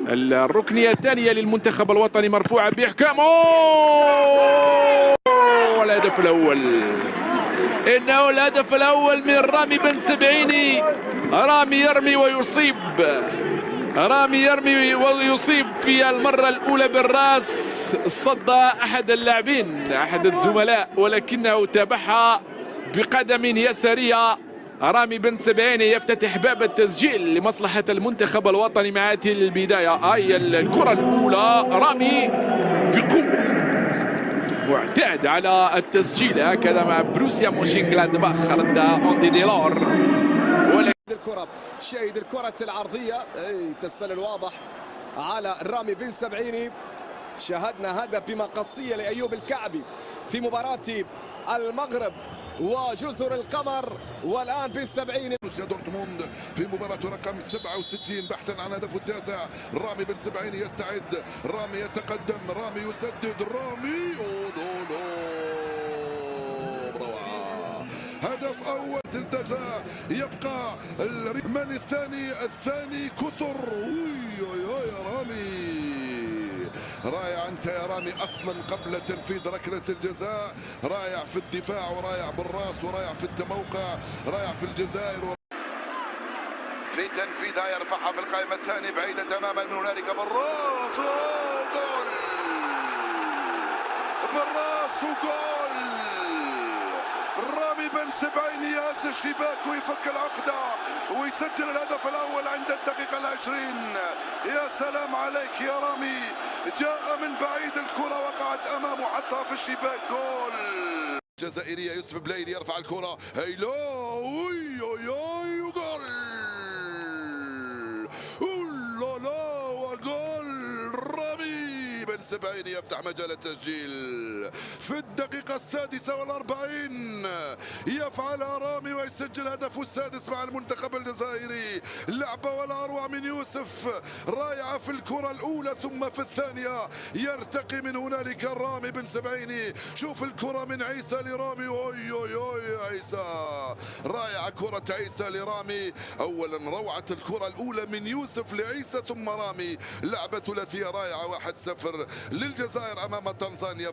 الركنية الثانية للمنتخب الوطني مرفوعة بإحكام. الهدف الأول، إنه الهدف الأول من رامي بن سبعيني. رامي يرمي ويصيب، رامي يرمي ويصيب في المرة الأولى بالرأس. صد أحد اللاعبين أحد الزملاء ولكنه تابعها بقدم يسارية. رامي بن سبعيني يفتتح باب التسجيل لمصلحة المنتخب الوطني مع هذه البداية. هي الكرة الأولى، رامي بقوة معتاد على التسجيل هكذا مع بروسيا موشنغلادباخ. رد أوندي ديلور الكرة، شاهد الكرة العرضية، تسلل واضح على رامي بن سبعيني. شاهدنا هدف بمقصية لأيوب الكعبي في مباراة المغرب وجزر القمر، والآن بن سبعيني بروسيا دورتموند في مباراة رقم 67 بحثا عن هدفه التاسع. رامي بن سبعيني يستعد، رامي يتقدم، رامي يسدد، رامي هدف اول الجزاء. يبقى من الثاني كثر. يا رامي رائع انت يا رامي، اصلا قبل تنفيذ ركله الجزاء رائع في الدفاع ورائع بالراس ورائع في التموقع، رائع في الجزائر في تنفيذها. يرفعها في القائمه الثانيه بعيده تماما من هنالك بالراس، جول بالراس وجول. رامي بن سبعيني يهز الشباك ويفك العقدة ويسجل الهدف الأول عند الدقيقة العشرين. يا سلام عليك يا رامي، جاء من بعيد، الكرة وقعت أمامه حطها في الشباك، جول. جزائرية يوسف بليلي يرفع الكرة، هيلو جول. بن سبعيني يفتح مجال التسجيل في الدقيقة 46. يفعلها رامي ويسجل هدفه السادس مع المنتخب الجزائري. لعبة ولا أروع من يوسف، رائعة في الكرة الأولى ثم في الثانية يرتقي من هنالك رامي بن سبعيني. شوف الكرة من عيسى لرامي، عيسى، رائعة كرة عيسى لرامي. أولا روعة الكرة الأولى من يوسف لعيسى ثم رامي. لعبة ثلاثية رائعة، 1-0 للجزائر أمام تنزانيا.